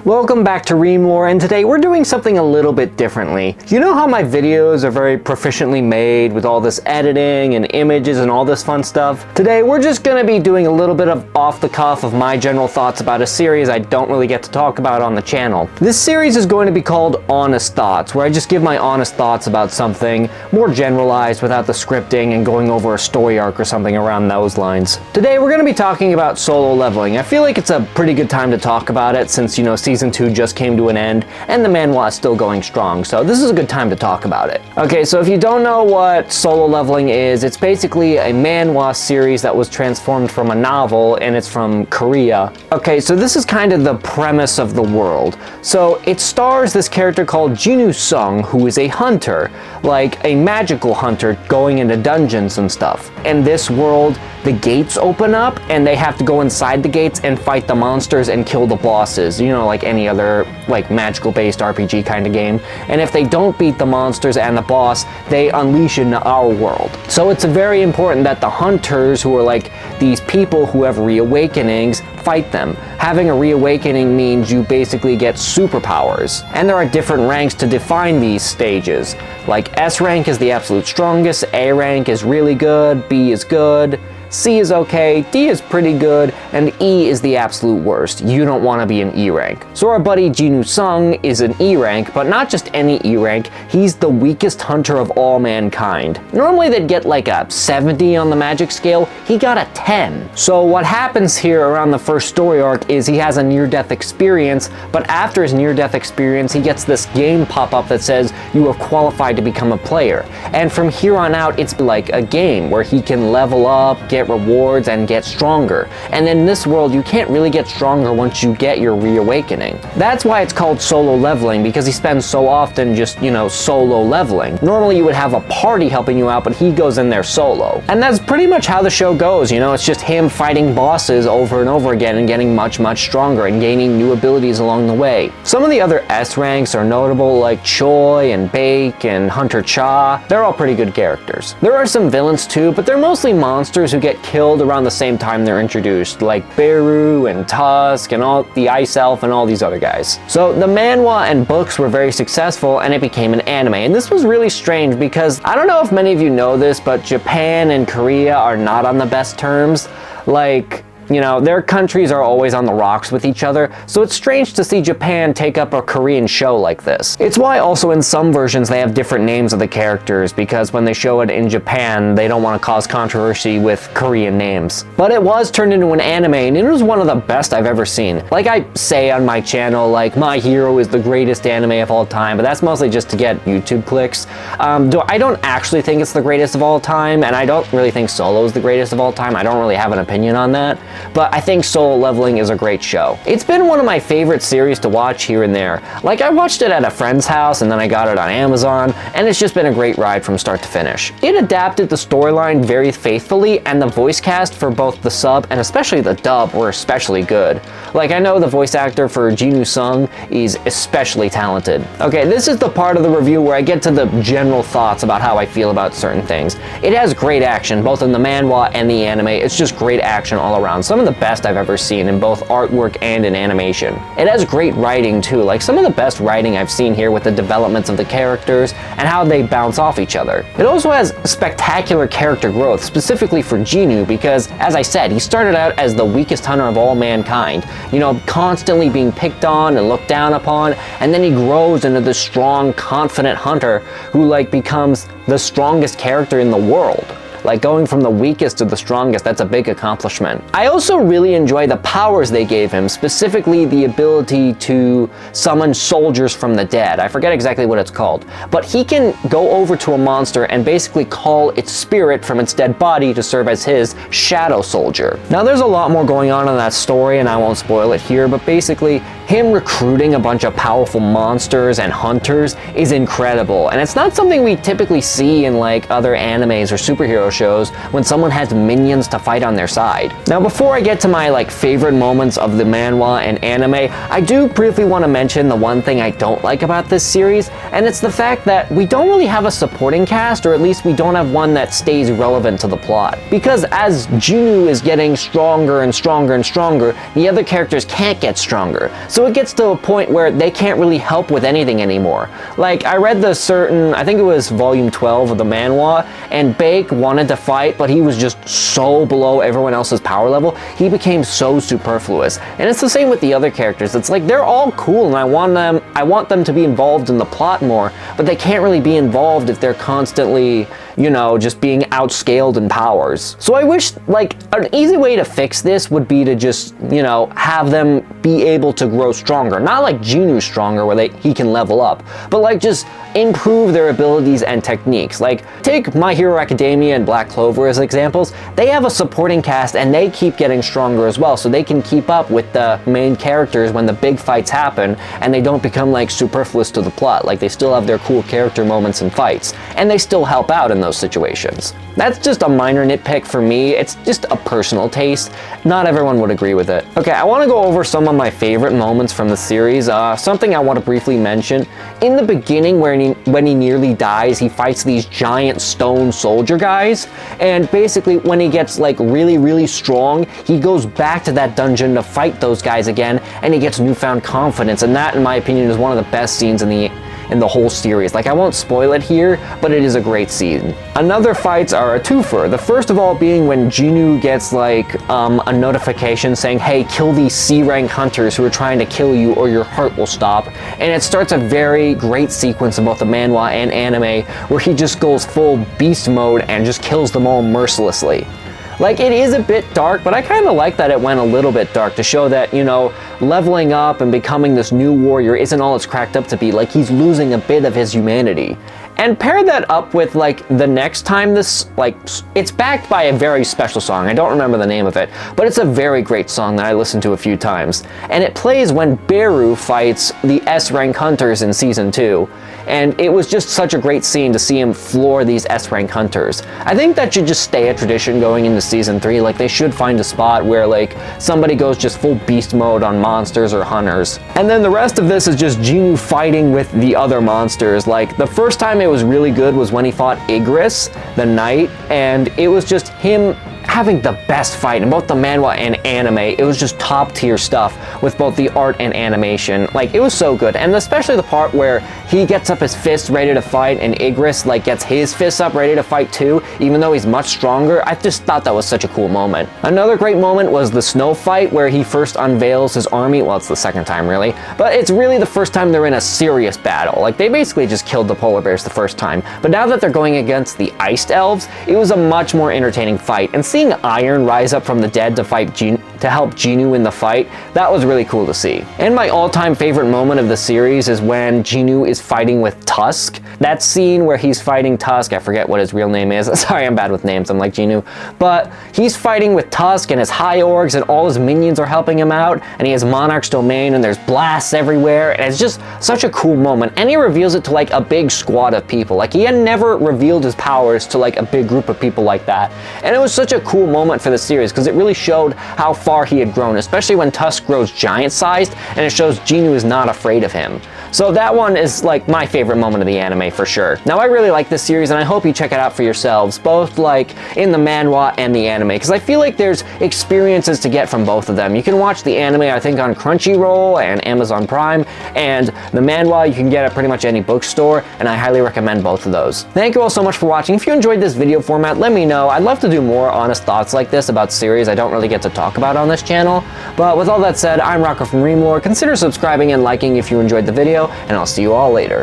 Welcome back to Remore, and today we're doing something a little bit differently. You know how my videos are very proficiently made with all this editing and images and all this fun stuff? Today we're just going to be doing a little bit of off the cuff of my general thoughts about a series I don't really get to talk about on the channel. This series is going to be called Honest Thoughts, where I just give my honest thoughts about something more generalized without the scripting and going over a story arc or something around those lines. Today we're going to be talking about solo leveling. I feel like it's a pretty good time to talk about it since, you know, Season 2 just came to an end, and the manhwa is still going strong, so this is a good time to talk about it. Okay, so if you don't know what solo leveling is, it's basically a manhwa series that was transformed from a novel, and it's from Korea. Okay, so this is kind of the premise of the world. So it stars this character called Jinwoo Sung, who is a hunter, like a magical hunter going into dungeons and stuff. In this world, the gates open up, and they have to go inside the gates and fight the monsters and kill the bosses, you know, like any other like magical-based RPG kind of game. And if they don't beat the monsters and the boss, they unleash into our world. So it's very important that the hunters, who are like these people who have reawakenings, fight them. Having a reawakening means you basically get superpowers. And there are different ranks to define these stages. Like S rank is the absolute strongest, A rank is really good, B is good, C is okay, D is pretty good, and E is the absolute worst. You don't want to be an E rank. So our buddy Jinwoo Sung is an E rank, but not just any E rank, he's the weakest hunter of all mankind. Normally they'd get like a 70 on the magic scale, he got a 10. So what happens here around the first story arc is he has a near-death experience, but after his near-death experience he gets this game pop-up that says you have qualified to become a player. And from here on out it's like a game where he can level up, get rewards, and get stronger. And in this world you can't really get stronger once you get your reawakening. That's why it's called solo leveling, because he spends so often just, you know, solo leveling. Normally you would have a party helping you out, but he goes in there solo. And that's pretty much how the show goes, you know, it's just him fighting bosses over and over again and getting much stronger and gaining new abilities along the way. Some of the other S ranks are notable, like Choi and Bake and Hunter Cha. They're all pretty good characters. There are some villains too, but they're mostly monsters who get killed around the same time they're introduced, like Beru and Tusk and all the Ice Elf and all these other guys. So the manhwa and books were very successful and it became an anime. And this was really strange because I don't know if many of you know this, but Japan and Korea are not on the best terms. Like, you know, their countries are always on the rocks with each other, so it's strange to see Japan take up a Korean show like this. It's why also in some versions they have different names of the characters, because when they show it in Japan, they don't want to cause controversy with Korean names. But it was turned into an anime, and it was one of the best I've ever seen. Like I say on my channel, like, My Hero is the greatest anime of all time, but that's mostly just to get YouTube clicks. I don't actually think it's the greatest of all time, and I don't really think Solo is the greatest of all time. I don't really have an opinion on that. But I think Solo Leveling is a great show. It's been one of my favorite series to watch here and there. Like, I watched it at a friend's house and then I got it on Amazon, and it's just been a great ride from start to finish. It adapted the storyline very faithfully, and the voice cast for both the sub and especially the dub were especially good. Like, I know the voice actor for Jinwoo Sung is especially talented. Okay, this is the part of the review where I get to the general thoughts about how I feel about certain things. It has great action, both in the manhwa and the anime. It's just great action all around. Some of the best I've ever seen in both artwork and in animation. It has great writing too, like some of the best writing I've seen here with the developments of the characters and how they bounce off each other. It also has spectacular character growth, specifically for Jinwoo, because as I said, he started out as the weakest hunter of all mankind, you know, constantly being picked on and looked down upon, and then he grows into this strong, confident hunter who like becomes the strongest character in the world. Like, going from the weakest to the strongest, that's a big accomplishment. I also really enjoy the powers they gave him, specifically the ability to summon soldiers from the dead. I forget exactly what it's called. But he can go over to a monster and basically call its spirit from its dead body to serve as his shadow soldier. Now, there's a lot more going on in that story, and I won't spoil it here, but basically, him recruiting a bunch of powerful monsters and hunters is incredible. And it's not something we typically see in like other animes or superhero shows when someone has minions to fight on their side. Now, before I get to my like favorite moments of the manhwa and anime, I do briefly want to mention the one thing I don't like about this series, and it's the fact that we don't really have a supporting cast, or at least we don't have one that stays relevant to the plot. Because as Jinwoo is getting stronger and stronger and stronger, the other characters can't get stronger. So it gets to a point where they can't really help with anything anymore. Like, I read the certain, I think it was volume 12 of the manhwa, and Bake wanted to fight, but he was just so below everyone else's power level, he became so superfluous. And it's the same with the other characters. It's like, they're all cool, and I want them to be involved in the plot more, but they can't really be involved if they're constantly, you know, just being outscaled in powers. So I wish, like, an easy way to fix this would be to just, you know, have them be able to grow stronger. Not like Genu stronger where he can level up, but like just improve their abilities and techniques. Like, take My Hero Academia and Black Clover as examples. They have a supporting cast and they keep getting stronger as well, so they can keep up with the main characters when the big fights happen, and they don't become like superfluous to the plot. Like, they still have their cool character moments and fights, and they still help out in those situations. That's just a minor nitpick for me. It's just a personal taste. Not everyone would agree with it. Okay, I want to go over some of my favorite moments from the series. Something I want to briefly mention. In the beginning, when he nearly dies, he fights these giant stone soldier guys, and basically when he gets like really strong, he goes back to that dungeon to fight those guys again, and he gets newfound confidence, and that, in my opinion, is one of the best scenes in the whole series. Like, I won't spoil it here, but it is a great scene. Another fights are a twofer. The first of all being when Genu gets like a notification saying, hey, kill these C-rank hunters who are trying to kill you or your heart will stop. And it starts a very great sequence in both the manhwa and anime where he just goes full beast mode and just kills them all mercilessly. Like, it is a bit dark, but I kind of like that it went a little bit dark to show that, you know, leveling up and becoming this new warrior isn't all it's cracked up to be. Like, he's losing a bit of his humanity. And pair that up with, like, the next time this, like, it's backed by a very special song. I don't remember the name of it, but it's a very great song that I listened to a few times. And it plays when Beru fights the S-rank hunters in Season 2. And it was just such a great scene to see him floor these S-rank hunters. I think that should just stay a tradition going into Season 3. Like, they should find a spot where, like, somebody goes just full beast mode on monsters or hunters. And then the rest of this is just Genu fighting with the other monsters. Like, the first time it was really good was when he fought Igris, the knight, and it was just him having the best fight in both the manhwa and anime. It was just top tier stuff with both the art and animation. Like, it was so good, and especially the part where he gets up his fist ready to fight and Igris like gets his fists up ready to fight too, even though he's much stronger. I just thought that was such a cool moment. Another great moment was the snow fight where he first unveils his army. Well, it's the second time really, but it's really the first time they're in a serious battle. Like, they basically just killed the polar bears the first time, but now that they're going against the iced elves, it was a much more entertaining fight, and seeing Iron rise up from the dead to fight to help Genu in the fight, that was really cool to see. And my all-time favorite moment of the series is when Genu is fighting with Tusk. That scene where he's fighting Tusk, I forget what his real name is. Sorry, I'm bad with names, I'm like Genu. But he's fighting with Tusk and his high orgs, and all his minions are helping him out, and he has Monarch's domain, and there's blasts everywhere, and it's just such a cool moment. And he reveals it to like a big squad of people. Like, he had never revealed his powers to like a big group of people like that. And it was such a cool moment for the series because it really showed how far he had grown, especially when Tusk grows giant-sized, and it shows Genu is not afraid of him. So that one is like my favorite moment of the anime for sure. Now, I really like this series, and I hope you check it out for yourselves, both like in the manhwa and the anime, because I feel like there's experiences to get from both of them. You can watch the anime, I think, on Crunchyroll and Amazon Prime, and the manhwa you can get at pretty much any bookstore, and I highly recommend both of those. Thank you all so much for watching. If you enjoyed this video format, let me know. I'd love to do more honest thoughts like this about series I don't really get to talk about on this channel. But with all that said, I'm Rocko from Remlore. Consider subscribing and liking if you enjoyed the video, and I'll see you all later.